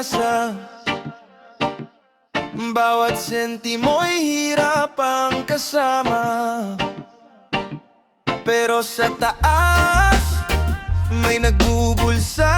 pag-asa. Bawat sentimo'y hirap ang kasama. Pero sa taas, may nagbubulsa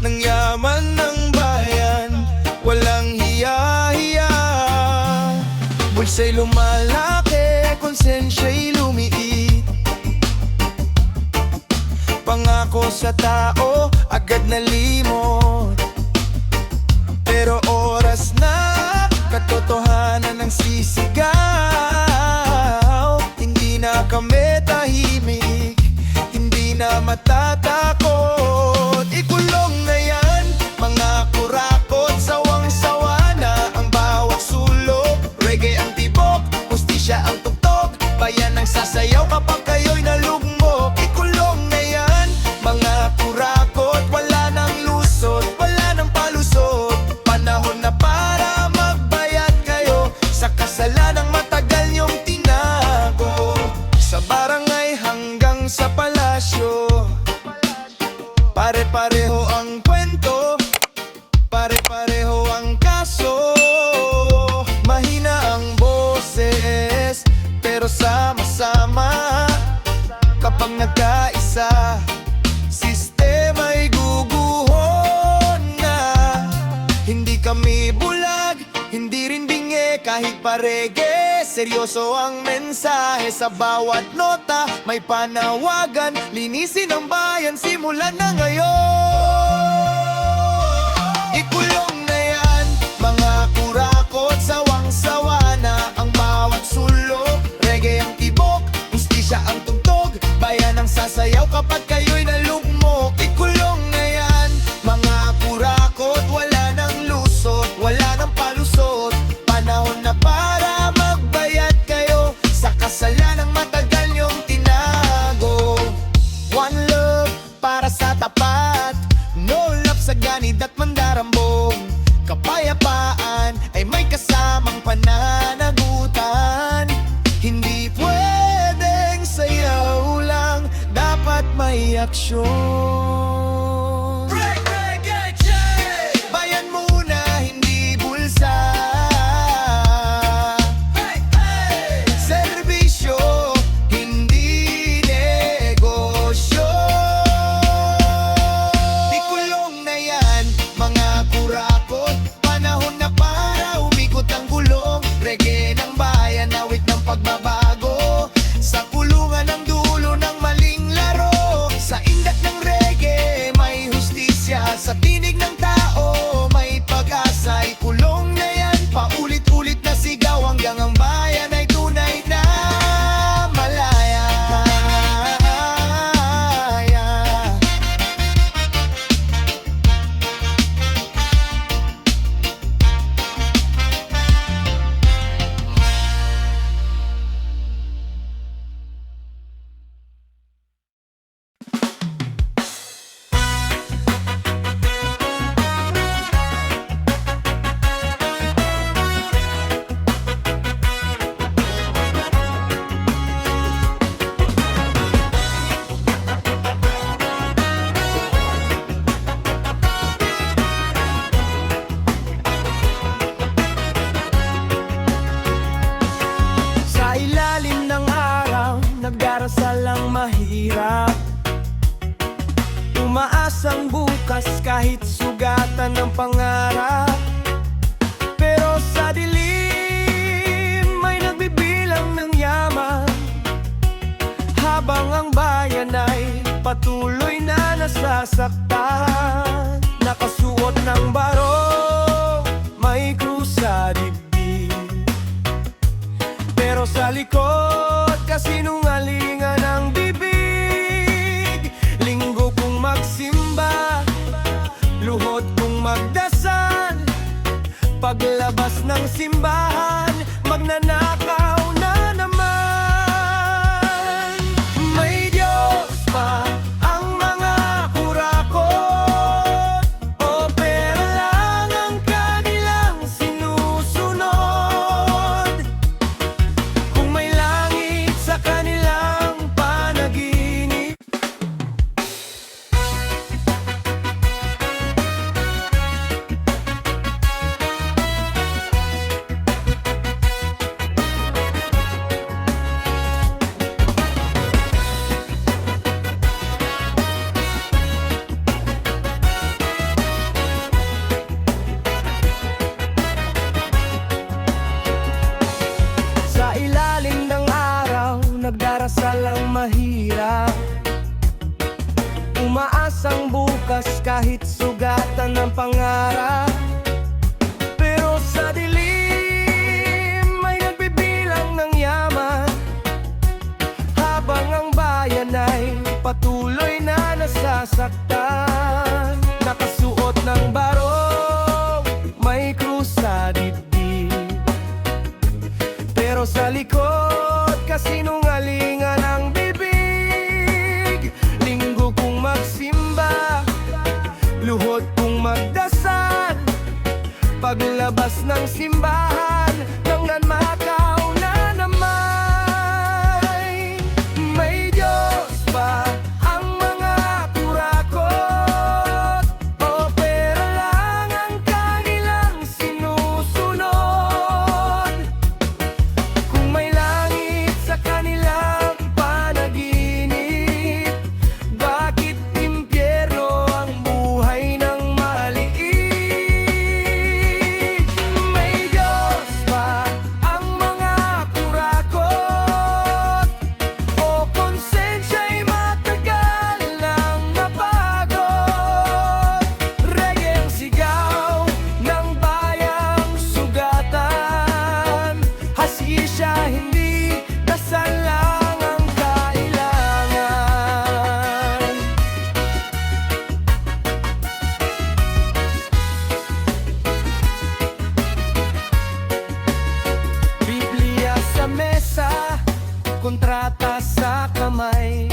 ng yaman ng bayan. Walang hiya-hiya. Bulsa'y lumalaki, konsensya'y lumiit. Pangako sa tao, agad nalimot. Pero oras na, katotohanan ng sisigaw. Hindi na kami tahimik, hindi na matatakot. Ikulong na yan, mga kurakot. Sawang-sawa na ang bawat sulok. Reggae ang tibok, hustisya ang tugtog. Bayan ang sasayaw kapag kayo'y nalugmok. Ikulong na yan, mga kurakot. Wala nang lusot, wala nang palusot. Panahon na para magbayad kayo sa kasalanang matagal niyong tinago. Sa barangay hanggang sa palasyo, pare-pareho ang kwento, pare-pareho ang kaso. Mahina ang boses, pero sama-sama. Kapag nagkaisa, sistema'y guguhon na. Hindi kami bulag, hindi rin bingi, kahit parege. Seryoso ang mensahe sa bawat nota. May panawagan, linisin ang bayan, simulan na ngayon. Ikulong na yan, mga kurakot. Sawang-sawa na ang bawat sulok. Reggae ang tibok, hustisya ang tugtog. Bayan ang sasayaw kapag kayo'y nalugmok. Ikulong na yan, mga kurakot. Wala nang lusot, wala nang palusot. Panahon na para magbayad kayo sa kasalanang matagal niyong tinago. One love para sa tapat, no love sa ganid at mandarambong. Kapayapaan ay may kasamang pananagutan. Hindi pwedeng sayaw lang, dapat may aksyon. Bayan muna, hindi bulsa. Serbisyo, hindi negosyo. Ikulong na yan, mga kurakot. Panahon na para umikot ang gulong. Reggae ng bayan, awit ng pagbabago. Sa kulungan ng dulo ng maling laro. Sa indat ng reggae, may hustisya. Sa tinig ng tao, may pag-asa. Ikulong na yan, paulit-ulit na sigaw hanggang ang bayan ay tunay na malaya. Sa ilalim ng araw, nagdarasal ang mahirap. Umaasang bukas kahit sugatan ng pangarap. Pero sa dilim, may nagbibilang ng yaman. Habang ang bayan ay patuloy na nasasaktan. Nakasuot ng barong, may krus sa dibdib. Pero sa likod, kasinungalingan ang bibig. Linggo kong magsimba, luhod kong magdasal. Paglabas ng simbahan, magnanakaw na naman. May Diyos pa ang mga kurakot, o pera lang ang kanilang sinusunod. Kung may langit sa kanilang panaginip, mahirap. Umaasang bukas kahit sugatan ng pangarap. Pero sa dilim may nagbibilang ng yaman, habang ang bayan ay patuloy na nasasaktan. Nakasuot ng barong, may krus sa dibdib, pero sa likod kasinungalingan ang bibig. Linggo kong magsimba, luhod kong magdasal, paglabas ng simbahan nang nanmakaw na naman. May Diyos ba ang mga kurakot, o pera lang ang kanilang sinusunod? Kung may langit sa kanilang panaginip, bakit impyerno ang buhay ng maliit? May Diyos ba ang mga kurakot, o konsensya'y matagal nang napagod? Reggae ang sigaw ng bayang sugatan, hasisya hindi dasal lang ang kailangan. Biblia sa mesa, kontrata sa kamay,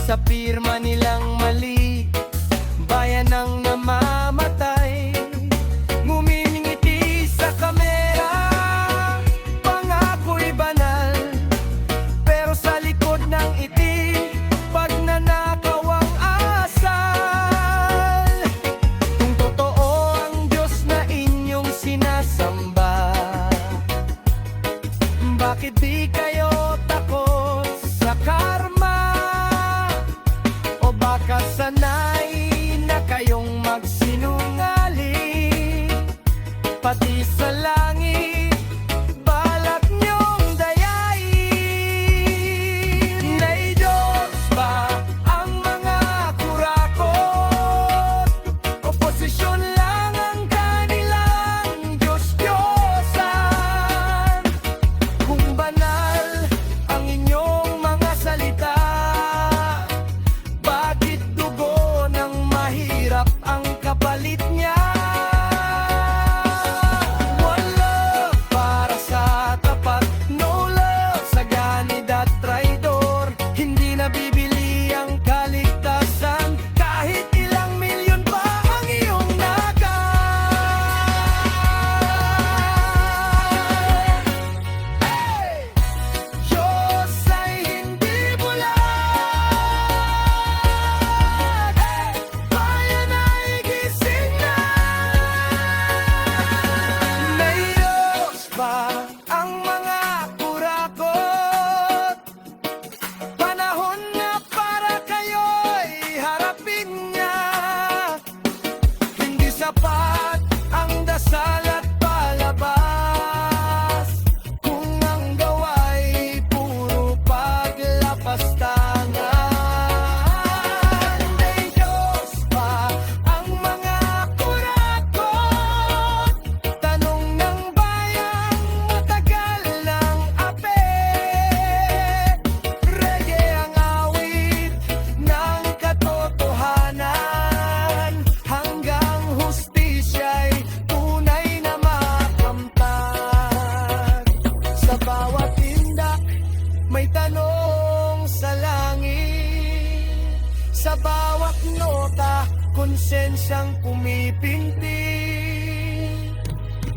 sa pirma nilang mali, bayan ang namamatay. Ngumingiti sa kamera, pangako'y banal, pero sa likod ng itim, pagnanakaw ang asal. Kung totoo ang Diyos na inyong sinasamba, bakit di kayo takot sa karma? O baka sanay na kayong magsinungaling? Pati sa langit balak niyong dayain. May Diyos ba ang mga kurakot, oposisyon lang ang kanilang Diyos-Diyosan? Kung banal ang inyong mga salita, bakit dugo ng mahirap ang kapalit niya? One love para sa tapat, no love sa ganid at traidor. Hindi nabibili ang kaligtasan, kahit ilang milyon pa ang iyong nagal. Hey! Diyos ay hindi bulag, bayan ay gising na. May Diyos ba ang mga kurakot? Panahon na para kayo'y harapin niya. Hindi sapat ang dasal at palabas, kung ang gawa'y puro paglapastangan. May Diyos ba ang mga kurakot? Tanong ng bayang matagal ng ape. Reggae ang awit ng katotohanan, hanggang hustisya'y tunay na makamtan. Sa bawat tindak may tanong sa langit, sa bawat nota konsensyang pumipintig.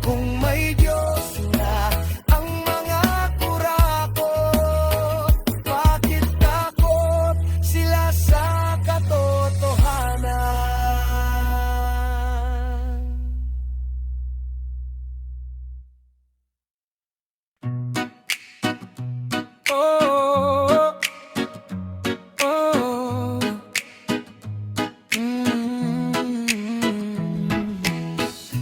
Kung may Diyos na ang mga kurakot, bakit takot sila sa katotohanan? Oh, oh,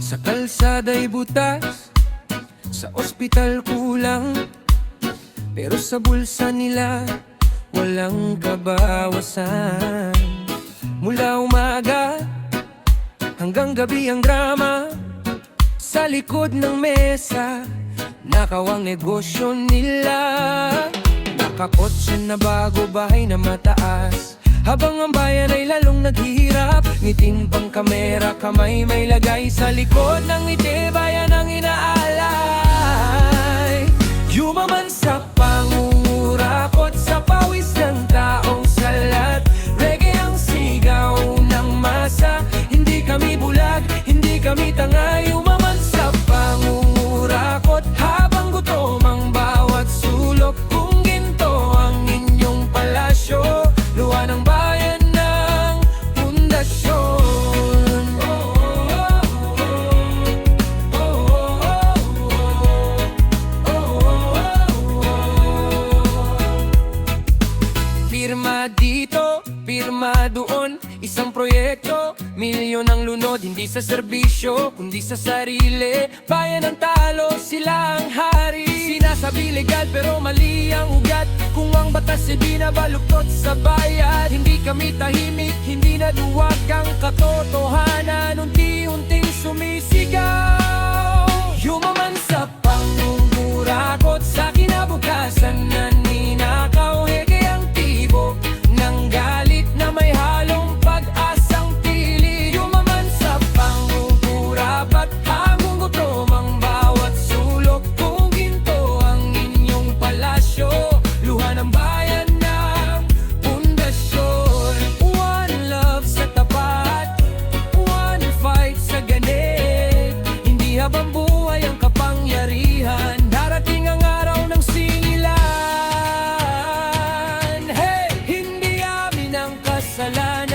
Sa kalsada'y butas, sa ospital kulang, pero sa bulsa nila walang kabawasan. Mula umaga hanggang gabi ang drama sa likod ng mesa, nakawang negosyo nila. Nakakotse na bago, bahay na mataas, habang ang bayan ay lalong naghihirap. Ngiting pang kamera, kamay may lagay sa likod ng ngiti, bayan ang inaalay. Yumaman sa pangungurakot, sa pawis ng taong salat. Reggae ang sigaw ng masa, hindi kami bulag, hindi kami tanga. Yumaman sa pangungurakot, habang gutom ang bawat sulok. Kung ginto ang inyong palasyo, luha ng bayan ng pundasyon. Pirma dito, pirma doon, isang proyekto, milyon ang lunod. Hindi sa serbisyo, kundi sa sarili. Bayan ang talo, sila ang hari. Sinasabi legal pero mali ang ugat. Kung ang batas ay binabaluktot sa bayad, hindi kami tahimik, hindi naduwag ang katotohanan. Unti-unting sumisigaw, yumaman sa pangungurakot, sa kinabukasan na ninakaw. Hege ang tibok ng galit na may halong pag-asang tili. Yumaman sa pangungurap at hamong gutom ang bawat sulok. Kung ginto ang inyong palasyo, luha ng bayan ng pundasyon. One love sa tapat, one fight sa ganit. Hindi habang buhay ang kapangyarihan, darating ang araw ng singilan. Hey! Hindi amin ang kasalanan.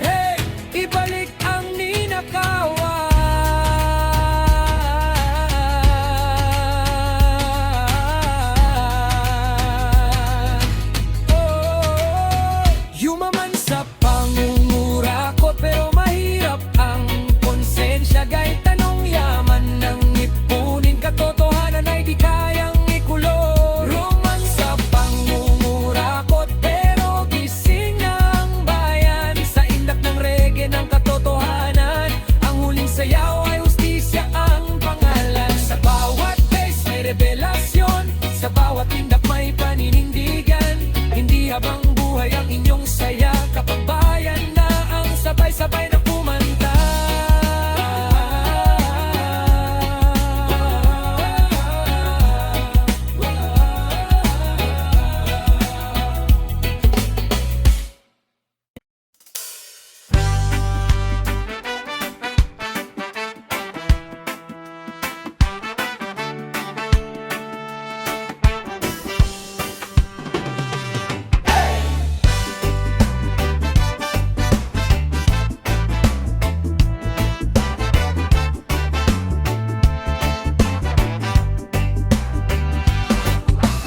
Hey! Ibalik ang ninakawan. Yumaman sa pangungurakot, pero mahirap ang konsensya. Gay tanong yaman ng ipunin, katotohanan ay di kayang ikulong. Roman sa pangungurakot, pero gising ng bayan. Sa indak ng reggae ng katotohanan, ang huling sayaw ay hustisya ang pangalan. Sa bawat base may revelasyon, sa bawat indak may paninindigan. Hindi habang buhay ang inyong saya, kapag bayan na ang sabay-sabay na kumanta.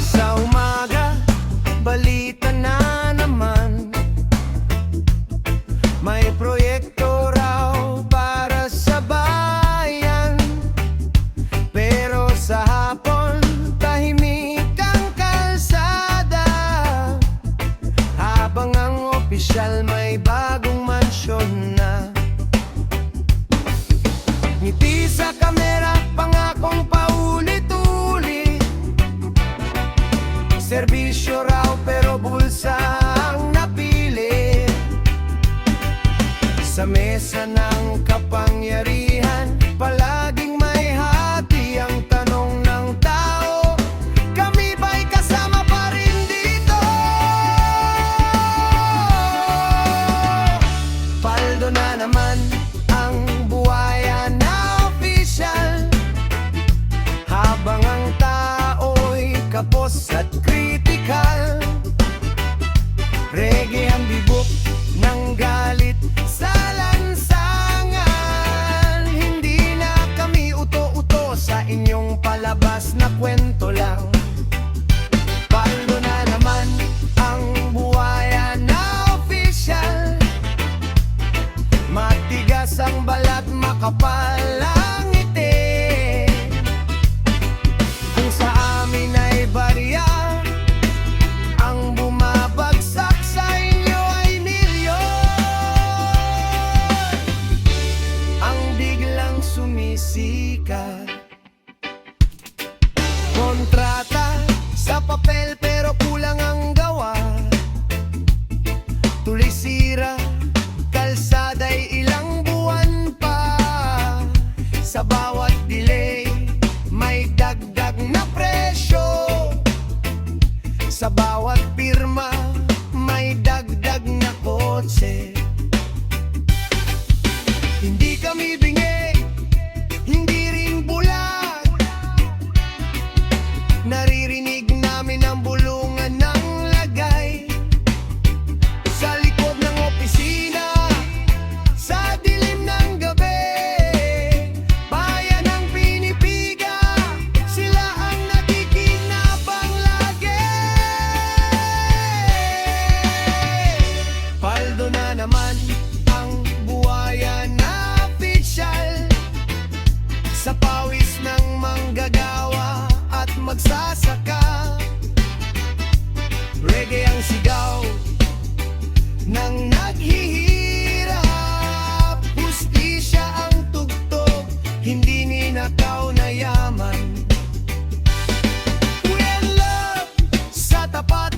Sa umaga, balita na naman, may proyekto raw para sa bayan. Pero sa hapon, tahimik ang kalsada, habang ang opisyal may bagong mansyon na. Ngiti sa kamera, pangakong paulit-ulit. Serbisyo raw pero bulsa ang napili. Sa mesa ng kapangyarihan, palaging may hati ang tanong ng tao, kami ba'y kasama pa rin dito? Paldo na naman ang buhaya na opisyal, habang ang tao'y kapos at kritikal. Reggae ang bibok ng galit sa lansangan. Hindi na kami uto-uto sa inyong palabas na kwento lang. Paldo na naman ang buhaya na opisyal, matigas ang balat, makapal ang ngiti. Kung sa amin ay barya, sikat. Kontrata sa papel pero kulang ang gawa. Tuloy sira, kalsada'y ilang buwan pa. Sa bawat delay, may dagdag na presyo. Sa bawat pirma, may dagdag na kotse. Hindi kami bingi, hindi rin bulag. Naririnig namin ang bulungan ng lagay. Sa likod ng opisina, sa dilim ng gabi, bayan ang pinipiga, sila ang nakikinabang lagi. Paldo na naman ang buhaya na opisyal, sa pawis ng manggagawa at magsasaka. Reggae ang sigaw ng naghihirap, hustisya ang tugtog, hindi ninakaw na yaman. We are love sa tapat,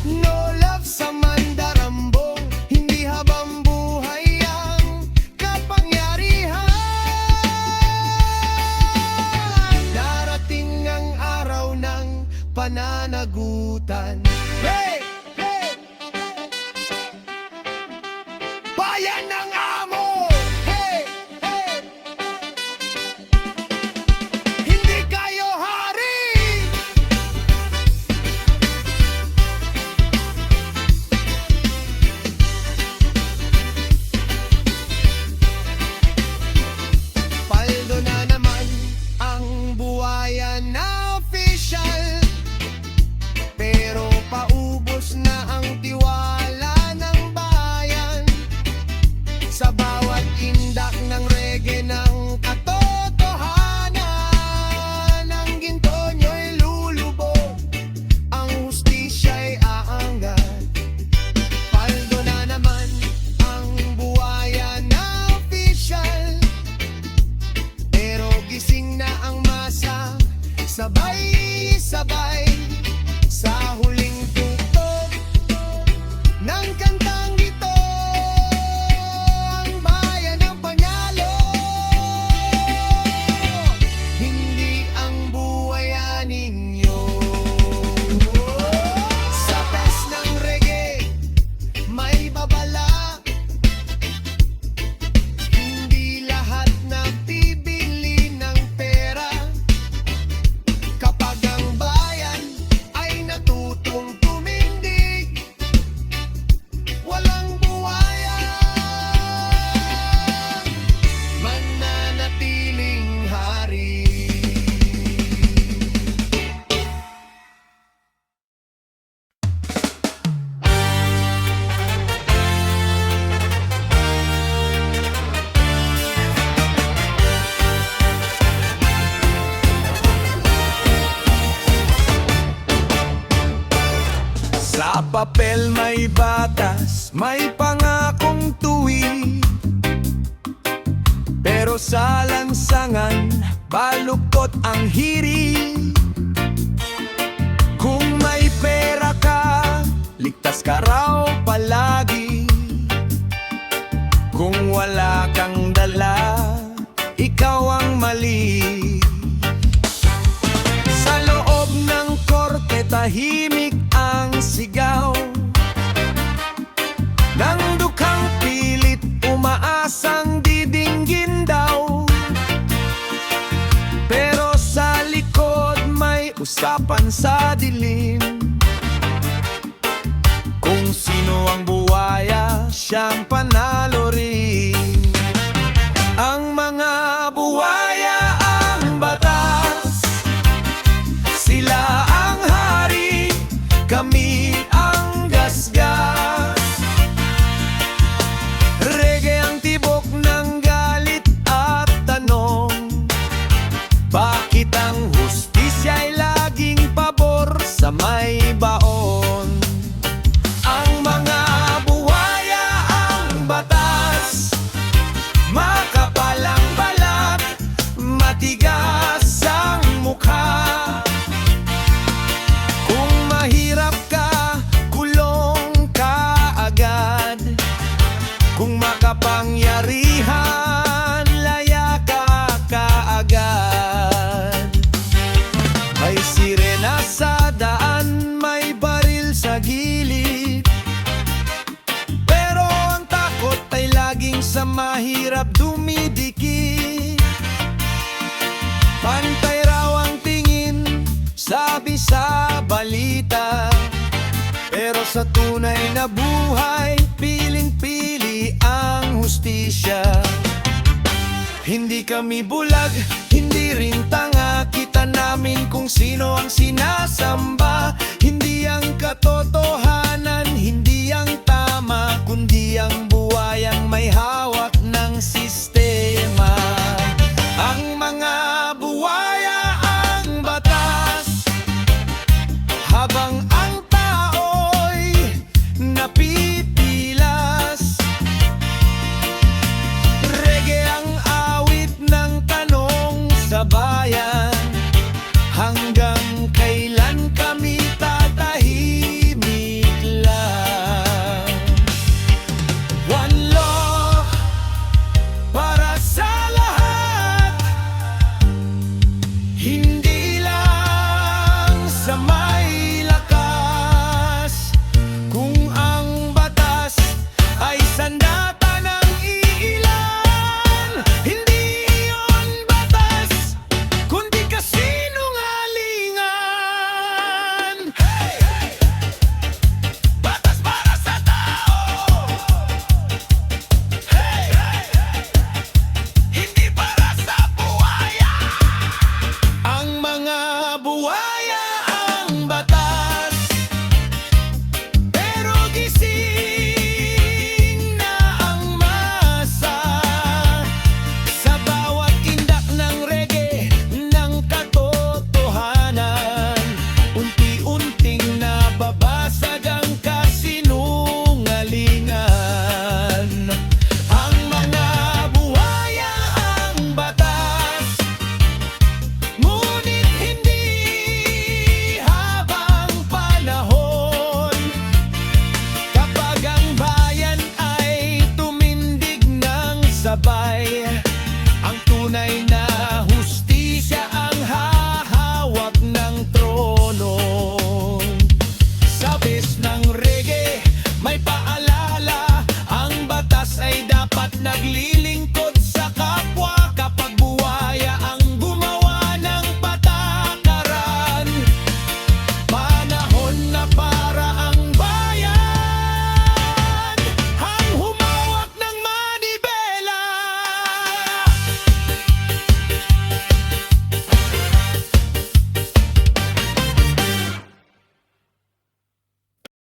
no love sa mandarambong, hindi habang buhay ang kapangyarihan. Darating ang araw ng pananagutan. Hey! Hey! Bayan ng amo! Hey! Hey! Hindi kayo hari! Paldo na naman ang buhaya na official, pero paubos na ang tiwala ng bayan. Sa bawat indak ng reggae ng katotohanan, ang ginto nyo'y lulubog, ang hustisya'y aangat. Paldo na naman ang buhaya na official, pero gising na ang masa, sabay-sabay sa huling tugtog ng kantang ito, ang bayan ang panalo. Hindi ang buhayan ninyo. Sa pes ng reggae, may babala. Hindi lahat nagbibili ng pera. Kapag ang bayan ay natutong tumindig, walang buhaya, mananatiling hari. Sa papel may batas, may pangakong tuwid, pero sa lansangan, baluktot ang hirit. Kung may pera ka, ligtas ka raw palagi. Kung wala kang dala, ikaw ang mali. Sa loob ng korte, tahimik ang sigaw ng dukhang pilit, umaasang didinggin daw. Pero sa likod may usapan sa dilim, kung sino ang buhaya, siyang panalo rin. Ang mga buhaya ang batas, sila ang hari, kami ang gasgas. Reggae ang tibok ng galit at tanong, bakit ang hustisya'y laging pabor sa may baon? Ang mga buhaya ang batas, kapangyarihan, laya ka kaagad. May sirena sa daan, may baril sa gilid, pero ang takot ay laging sa mahirap dumidikit. Pantay raw ang tingin, sabi sa balita, pero sa tunay na buhay, piling-pili ang hustisya. Hindi kami bulag, hindi rin tanga, kita namin kung sino ang sinasamba. Hindi ang katotohanan, hindi ang tama, kundi ang buwayang may hawak ng sistema. Ang mga buwaya ang batas, habang ang tao'y napipilas. Reggae ang awit ng tanong sa bayan, hanggang kailan kami tatahimik lang? One law para sa lahat, hindi lang sa may lakas. Kung ang batas ay sandata ng iilan, hindi iyon batas, kundi kasinungalingan. Hey, hey! Batas para sa tao. Hey, hey, hey! Hindi para sa buhaya. Ang mga buhaya ang batas, pero gising na ang masa. Sa bawat indak ng reggae, ng katotohanan, unti-unting nababasag ang kasinungalingan. Ang mga buhaya ang batas, ngunit hindi habang panahon. Kapag ang bayan ay tumindig ng sabay, ang tunay na hustisya ang hahawak ng trono. Sa bes ng reggae, may paalala, ang batas ay dapat naglilingkod